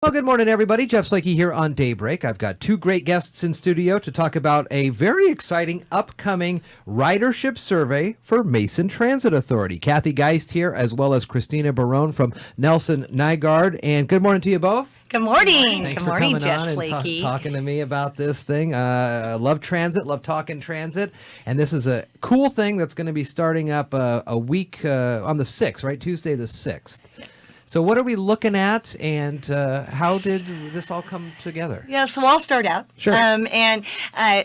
Well, good morning, everybody. Jeff Slakey here on Daybreak. I've got two great guests in studio to talk about a very exciting upcoming ridership survey for Mason Transit Authority. Kathy Geist here, as well as Cristina Barone from Nelson Nygaard. And good morning to you both. Good morning. Thanks Good for morning, coming Jeff on and Slakey. talking to me about this thing. Love transit, love talking transit. And this is a cool thing that's going to be starting up a week on the 6th, right? Tuesday the 6th. So what are we looking at, and how did this all come together? Yeah, so I'll start out. Sure.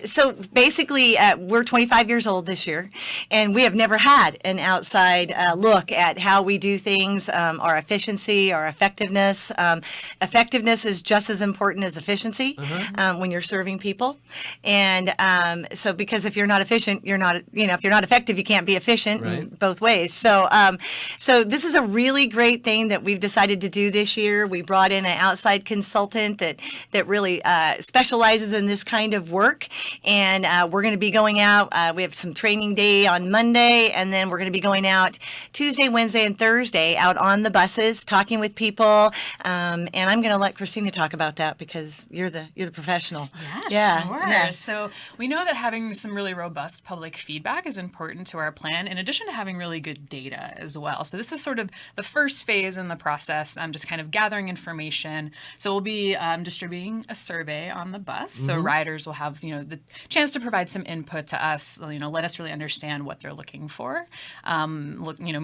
So basically, we're 25 years old this year, and we have never had an outside look at how we do things, our efficiency, our effectiveness. Effectiveness is just as important as efficiency when you're serving people. And so because if you're not efficient, you're not, if you're not effective, you can't be efficient in both ways. So, so this is a really great thing that we've decided to do this year. We brought in an outside consultant that really specializes in this kind of work, and we're going to be going out. We have some training day on Monday, and then we're going to be going out Tuesday, Wednesday, and Thursday out on the buses, talking with people. And I'm going to let Cristina talk about that because you're the professional. Yeah, sure. Yeah. So we know that having some really robust public feedback is important to our plan, in addition to having really good data as well. So this is sort of the first phase in the process. I'm just kind of gathering information. So we'll be distributing a survey on the bus. So riders will have, the chance to provide some input to us, let us really understand what they're looking for, moving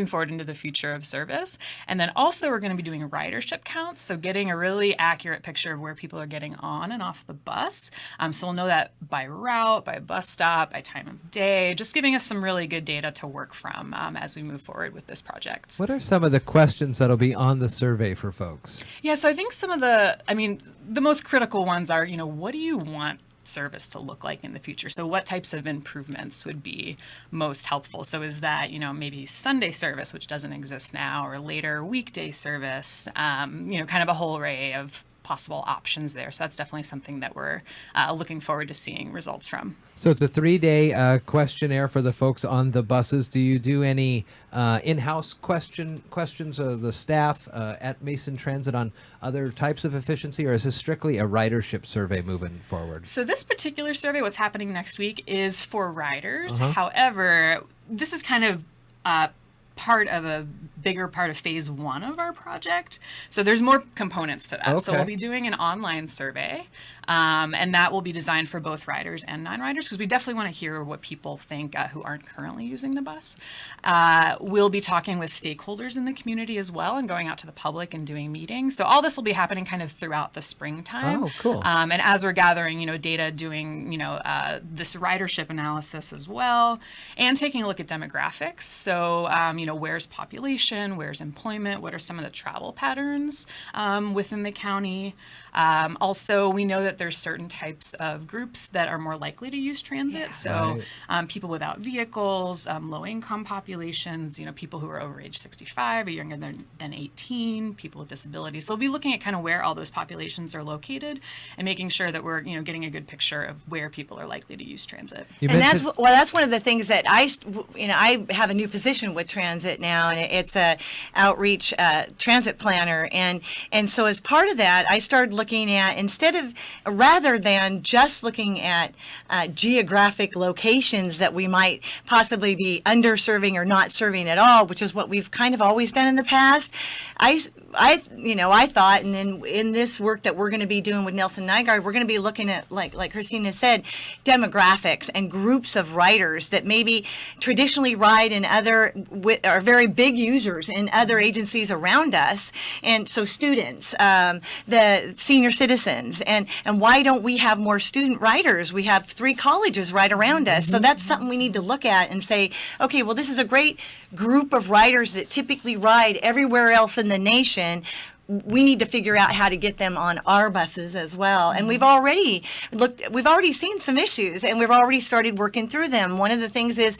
forward into the future of service. And then also we're going to be doing ridership counts. So getting a really accurate picture of where people are getting on and off the bus. So we'll know that by route, by bus stop, by time of day, just giving us some really good data to work from as we move forward with this project. What are some of the questions that'll be on the survey for folks? Yeah, so I think some of the most critical ones are, what do you want service to look like in the future? So what types of improvements would be most helpful? So is that, maybe Sunday service, which doesn't exist now, or later weekday service, kind of a whole array of possible options there. So that's definitely something that we're looking forward to seeing results from. So it's a 3-day questionnaire for the folks on the buses. Do you do any in-house questions of the staff at Mason Transit on other types of efficiency, or is this strictly a ridership survey moving forward? So this particular survey, what's happening next week, is for riders. However, this is kind of part of a bigger part of phase 1 of our project. So there's more components to that. Okay. So we'll be doing an online survey, and that will be designed for both riders and non-riders, because we definitely want to hear what people think who aren't currently using the bus. We'll be talking with stakeholders in the community as well, and going out to the public and doing meetings. So all this will be happening kind of throughout the springtime. Oh, cool. And as we're gathering, data, doing, this ridership analysis as well, and taking a look at demographics. So, where's population, where's employment, what are some of the travel patterns within the county. Also, we know that there's certain types of groups that are more likely to use transit. Yeah. So people without vehicles, low-income populations, people who are over age 65 or younger than 18, people with disabilities. So we'll be looking at kind of where all those populations are located and making sure that we're, getting a good picture of where people are likely to use transit. And that's one of the things that I have a new position with transit now, and it's a outreach transit planner. And so as part of that, I started looking at, rather than just looking at geographic locations that we might possibly be underserving or not serving at all, which is what we've kind of always done in the past. I thought, and then in this work that we're going to be doing with Nelson Nygaard, we're going to be looking at, like Cristina said, demographics and groups of riders that maybe traditionally ride in are very big users in other agencies around us. And so students, the senior citizens, and why don't we have more student riders? We have 3 colleges right around us. So that's something we need to look at and say, okay, well, this is a great group of riders that typically ride everywhere else in the nation. We need to figure out how to get them on our buses as well. And we've already seen some issues, and we've already started working through them. One of the things is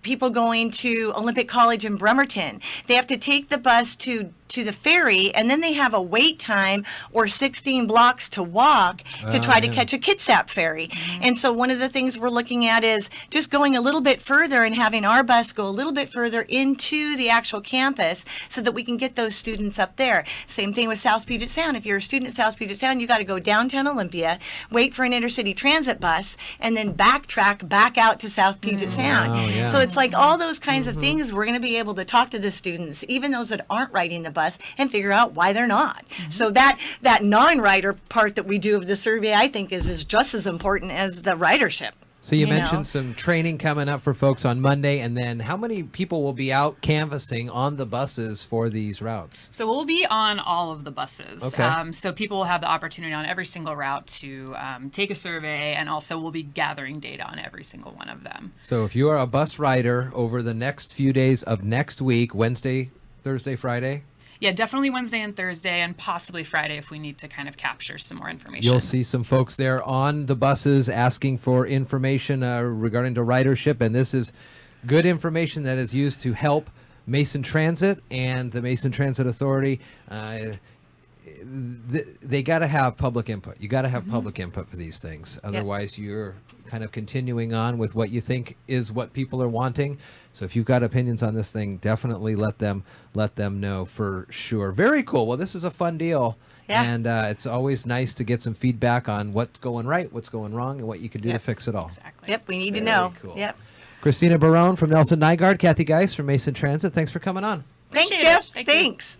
people going to Olympic College in Bremerton. They have to take the bus to to the ferry, and then they have a wait time or 16 blocks to walk to try to catch a Kitsap ferry. And so one of the things we're looking at is just going a little bit further and having our bus go a little bit further into the actual campus so that we can get those students up there. Same thing with South Puget Sound. If you're a student at South Puget Sound, you got to go downtown Olympia, wait for an intercity transit bus, and then backtrack back out to South Puget Sound. Wow, yeah. So it's like all those kinds of things we're going to be able to talk to the students, even those that aren't riding the bus, and figure out why they're not. So that non-rider part that we do of the survey, I think, is just as important as the ridership. So you mentioned some training coming up for folks on Monday, and then how many people will be out canvassing on the buses for these routes? So we'll be on all of the buses. Okay. So people will have the opportunity on every single route to take a survey, and also we'll be gathering data on every single one of them. So if you are a bus rider over the next few days of next week, Wednesday, Thursday, Friday, Yeah, definitely Wednesday and Thursday, and possibly Friday if we need to kind of capture some more information. you'll see some folks there on the buses asking for information regarding to ridership, and this is good information that is used to help Mason Transit and the Mason Transit Authority. They got to have public input. You got to have public input for these things. Otherwise, you're kind of continuing on with what you think is what people are wanting. So if you've got opinions on this thing, definitely let them know for sure. Very cool. Well, this is a fun deal. Yeah. And it's always nice to get some feedback on what's going right, what's going wrong, and what you can do to fix it all. Exactly. Yep, we need to Very know. cool. Yep. Cristina Barone from Nelson Nygaard, Kathy Geist from Mason Transit. Thanks for coming on. Thanks, Appreciate it. Jeff. Thank you. Thanks.